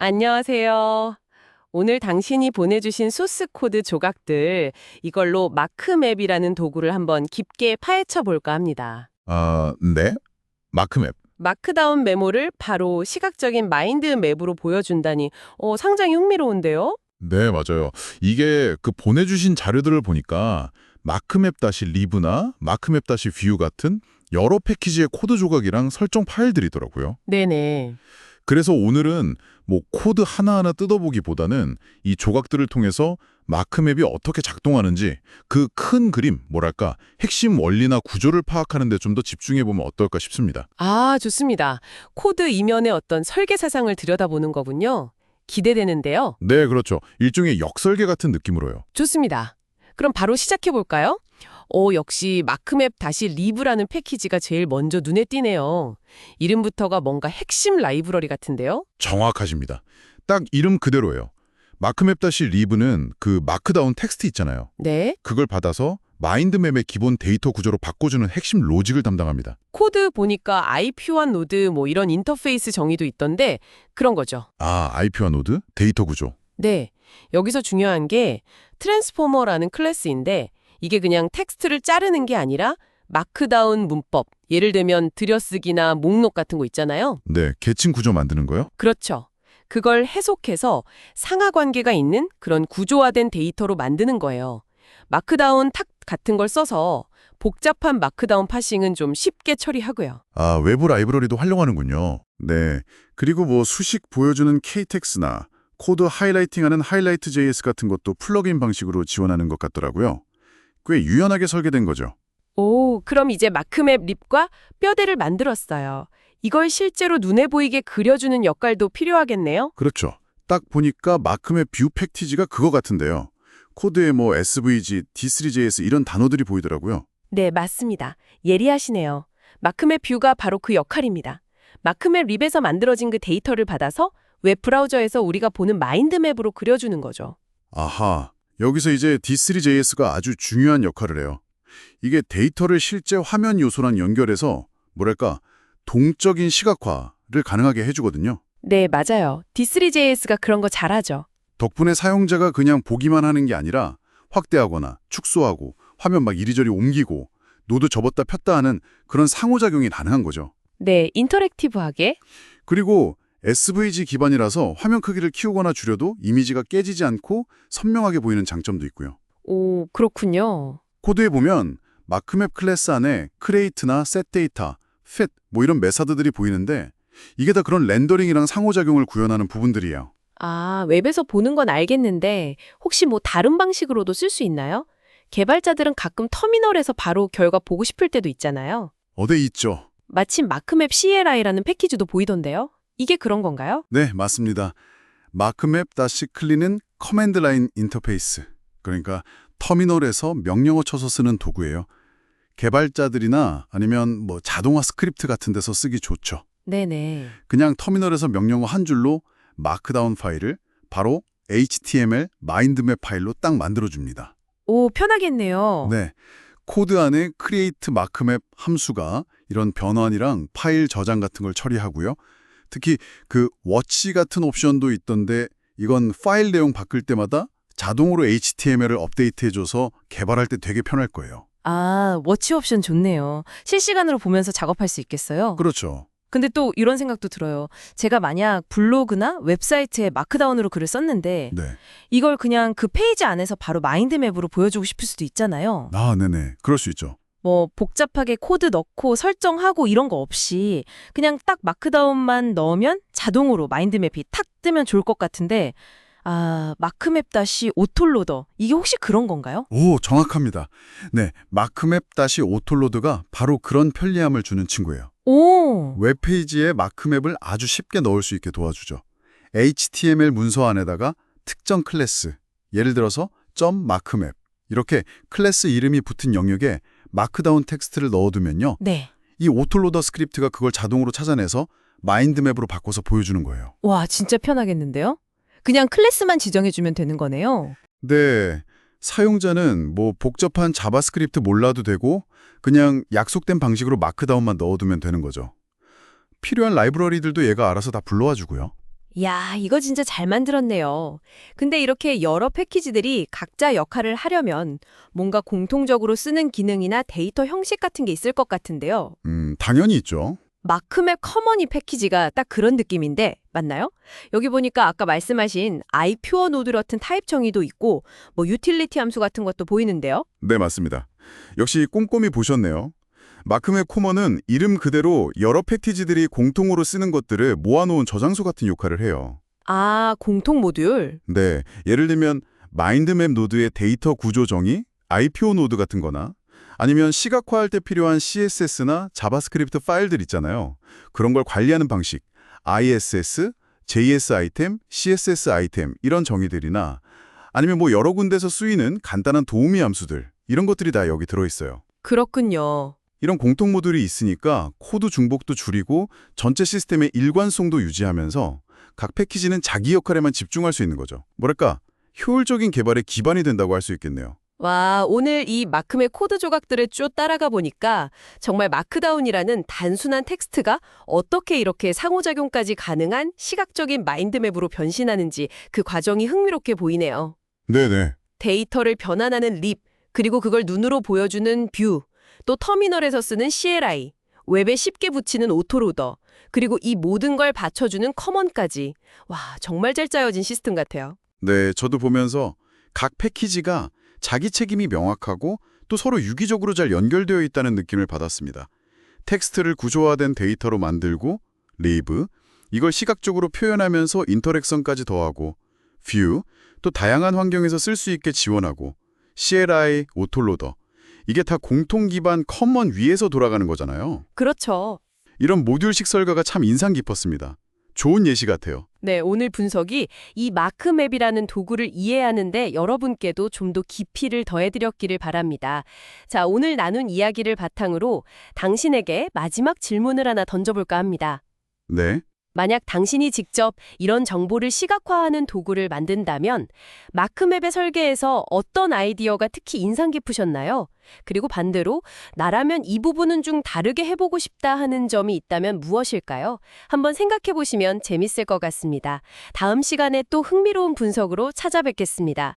안녕하세요. 오늘 당신이 보내주신 소스 코드 조각들, 이걸로 마크맵이라는 도구를 한번 깊게 파헤쳐 볼까 합니다. 네? 마크맵. 마크다운 메모를 바로 시각적인 마인드 맵으로 보여준다니, 상당히 흥미로운데요? 네, 맞아요. 이게 그 보내주신 자료들을 보니까 마크맵-리브나 마크맵-뷰 같은 여러 패키지의 코드 조각이랑 설정 파일들이더라고요. 네네. 그래서 오늘은 뭐 코드 하나하나 뜯어보기보다는 이 조각들을 통해서 마크맵이 어떻게 작동하는지 그 큰 그림, 뭐랄까, 핵심 원리나 구조를 파악하는 데 좀 더 집중해보면 어떨까 싶습니다. 아, 좋습니다. 코드 이면의 어떤 설계 사상을 들여다보는 거군요. 기대되는데요. 네, 그렇죠. 일종의 역설계 같은 느낌으로요. 좋습니다. 그럼 바로 시작해 볼까요? 역시 마크맵-리브라는 패키지가 제일 먼저 눈에 띄네요. 이름부터가 뭔가 핵심 라이브러리 같은데요? 정확하십니다. 딱 이름 그대로예요. 마크맵-리브는 그 마크다운 텍스트 있잖아요. 네. 그걸 받아서 마인드맵의 기본 데이터 구조로 바꿔주는 핵심 로직을 담당합니다. 코드 보니까 IP와 노드 뭐 이런 인터페이스 정의도 있던데 그런 거죠. IP와 노드? 데이터 구조. 네. 여기서 중요한 게 트랜스포머라는 클래스인데 이게 그냥 텍스트를 자르는 게 아니라 마크다운 문법, 예를 들면 들여쓰기나 목록 같은 거 있잖아요. 네, 계층 구조 만드는 거요? 그렇죠. 그걸 해석해서 상하 관계가 있는 그런 구조화된 데이터로 만드는 거예요. 마크다운 탁 같은 걸 써서 복잡한 마크다운 파싱은 좀 쉽게 처리하고요. 외부 라이브러리도 활용하는군요. 네, 그리고 뭐 수식 보여주는 KTex나 코드 하이라이팅하는 하이라이트 JS 같은 것도 플러그인 방식으로 지원하는 것 같더라고요. 꽤 유연하게 설계된 거죠. 오, 그럼 이제 마크맵 립과 뼈대를 만들었어요. 이걸 실제로 눈에 보이게 그려주는 역할도 필요하겠네요? 그렇죠. 딱 보니까 마크맵 뷰 패키지가 그거 같은데요. 코드에 뭐 SVG, D3JS 이런 단어들이 보이더라고요. 네, 맞습니다. 예리하시네요. 마크맵 뷰가 바로 그 역할입니다. 마크맵 립에서 만들어진 그 데이터를 받아서 웹 브라우저에서 우리가 보는 마인드맵으로 그려주는 거죠. 아하, 여기서 이제 D3JS가 아주 중요한 역할을 해요. 이게 데이터를 실제 화면 요소랑 연결해서 뭐랄까 동적인 시각화를 가능하게 해주거든요. 네, 맞아요. D3JS가 그런 거 잘하죠. 덕분에 사용자가 그냥 보기만 하는 게 아니라 확대하거나 축소하고 화면 막 이리저리 옮기고 노드 접었다 폈다 하는 그런 상호작용이 가능한 거죠. 네, 인터랙티브하게. 그리고 SVG 기반이라서 화면 크기를 키우거나 줄여도 이미지가 깨지지 않고 선명하게 보이는 장점도 있고요. 오, 그렇군요. 코드에 보면 마크맵 클래스 안에 크레이트나 셋데이터, fit 뭐 이런 메서드들이 보이는데 이게 다 그런 렌더링이랑 상호작용을 구현하는 부분들이에요. 아, 웹에서 보는 건 알겠는데 혹시 뭐 다른 방식으로도 쓸 수 있나요? 개발자들은 가끔 터미널에서 바로 결과 보고 싶을 때도 있잖아요. 있죠. 마침 마크맵 CLI라는 패키지도 보이던데요. 이게 그런 건가요? 네, 맞습니다. 마크맵-클린은 커맨드 라인 인터페이스, 그러니까 터미널에서 명령어 쳐서 쓰는 도구예요. 개발자들이나 아니면 뭐 자동화 스크립트 같은 데서 쓰기 좋죠. 네네. 그냥 터미널에서 명령어 한 줄로 마크다운 파일을 바로 HTML 마인드맵 파일로 딱 만들어줍니다. 오, 편하겠네요. 네, 코드 안에 create 마크맵 함수가 이런 변환이랑 파일 저장 같은 걸 처리하고요. 특히 그 워치 같은 옵션도 있던데 이건 파일 내용 바뀔 때마다 자동으로 HTML을 업데이트해줘서 개발할 때 되게 편할 거예요. 아, 워치 옵션 좋네요. 실시간으로 보면서 작업할 수 있겠어요? 그렇죠. 근데 또 이런 생각도 들어요. 제가 만약 블로그나 웹사이트에 마크다운으로 글을 썼는데 네. 이걸 그냥 그 페이지 안에서 바로 마인드맵으로 보여주고 싶을 수도 있잖아요. 네네. 그럴 수 있죠. 뭐 복잡하게 코드 넣고 설정하고 이런 거 없이 그냥 딱 마크다운만 넣으면 자동으로 마인드맵이 탁 뜨면 좋을 것 같은데 마크맵-오토로더 이게 혹시 그런 건가요? 오, 정확합니다. 네, 마크맵-오토로드가 바로 그런 편리함을 주는 친구예요. 오, 웹페이지에 마크맵을 아주 쉽게 넣을 수 있게 도와주죠. HTML 문서 안에다가 특정 클래스, 예를 들어서 .마크맵 이렇게 클래스 이름이 붙은 영역에 마크다운 텍스트를 넣어두면요. 네. 이 오토로더 스크립트가 그걸 자동으로 찾아내서 마인드맵으로 바꿔서 보여주는 거예요. 와, 진짜 편하겠는데요? 그냥 클래스만 지정해주면 되는 거네요. 네, 사용자는 뭐 복잡한 자바스크립트 몰라도 되고 그냥 약속된 방식으로 마크다운만 넣어두면 되는 거죠. 필요한 라이브러리들도 얘가 알아서 다 불러와 주고요. 야, 이거 진짜 잘 만들었네요. 근데 이렇게 여러 패키지들이 각자 역할을 하려면 뭔가 공통적으로 쓰는 기능이나 데이터 형식 같은 게 있을 것 같은데요. 당연히 있죠. 마크맵 커머니 패키지가 딱 그런 느낌인데 맞나요? 여기 보니까 아까 말씀하신 iPure 노드 같은 타입 정의도 있고 뭐 유틸리티 함수 같은 것도 보이는데요. 네, 맞습니다. 역시 꼼꼼히 보셨네요. 마크맵 코먼은 이름 그대로 여러 패키지들이 공통으로 쓰는 것들을 모아놓은 저장소 같은 역할을 해요. 아, 공통 모듈. 네, 예를 들면 마인드맵 노드의 데이터 구조 정의, IPO 노드 같은 거나 아니면 시각화할 때 필요한 CSS나 자바스크립트 파일들 있잖아요. 그런 걸 관리하는 방식, ISS, JS 아이템, CSS 아이템 이런 정의들이나 아니면 뭐 여러 군데서 쓰이는 간단한 도우미 함수들 이런 것들이 다 여기 들어있어요. 그렇군요. 이런 공통 모듈이 있으니까 코드 중복도 줄이고 전체 시스템의 일관성도 유지하면서 각 패키지는 자기 역할에만 집중할 수 있는 거죠. 뭐랄까, 효율적인 개발의 기반이 된다고 할 수 있겠네요. 와, 오늘 이 마크맵 코드 조각들을 쭉 따라가 보니까 정말 마크다운이라는 단순한 텍스트가 어떻게 이렇게 상호작용까지 가능한 시각적인 마인드맵으로 변신하는지 그 과정이 흥미롭게 보이네요. 네네. 데이터를 변환하는 립, 그리고 그걸 눈으로 보여주는 뷰, 또 터미널에서 쓰는 CLI, 웹에 쉽게 붙이는 오토로더, 그리고 이 모든 걸 받쳐주는 커먼까지. 와, 정말 잘 짜여진 시스템 같아요. 네, 저도 보면서 각 패키지가 자기 책임이 명확하고 또 서로 유기적으로 잘 연결되어 있다는 느낌을 받았습니다. 텍스트를 구조화된 데이터로 만들고, 리브, 이걸 시각적으로 표현하면서 인터랙션까지 더하고, 뷰, 또 다양한 환경에서 쓸 수 있게 지원하고, CLI, 오토로더, 이게 다 공통 기반 커먼 위에서 돌아가는 거잖아요. 그렇죠. 이런 모듈식 설계가 참 인상 깊었습니다. 좋은 예시 같아요. 네, 오늘 분석이 이 마크맵이라는 도구를 이해하는데 여러분께도 좀 더 깊이를 더해드렸기를 바랍니다. 자, 오늘 나눈 이야기를 바탕으로 당신에게 마지막 질문을 하나 던져볼까 합니다. 네. 만약 당신이 직접 이런 정보를 시각화하는 도구를 만든다면 마크맵의 설계에서 어떤 아이디어가 특히 인상 깊으셨나요? 그리고 반대로 나라면 이 부분은 좀 다르게 해보고 싶다 하는 점이 있다면 무엇일까요? 한번 생각해 보시면 재밌을 것 같습니다. 다음 시간에 또 흥미로운 분석으로 찾아뵙겠습니다.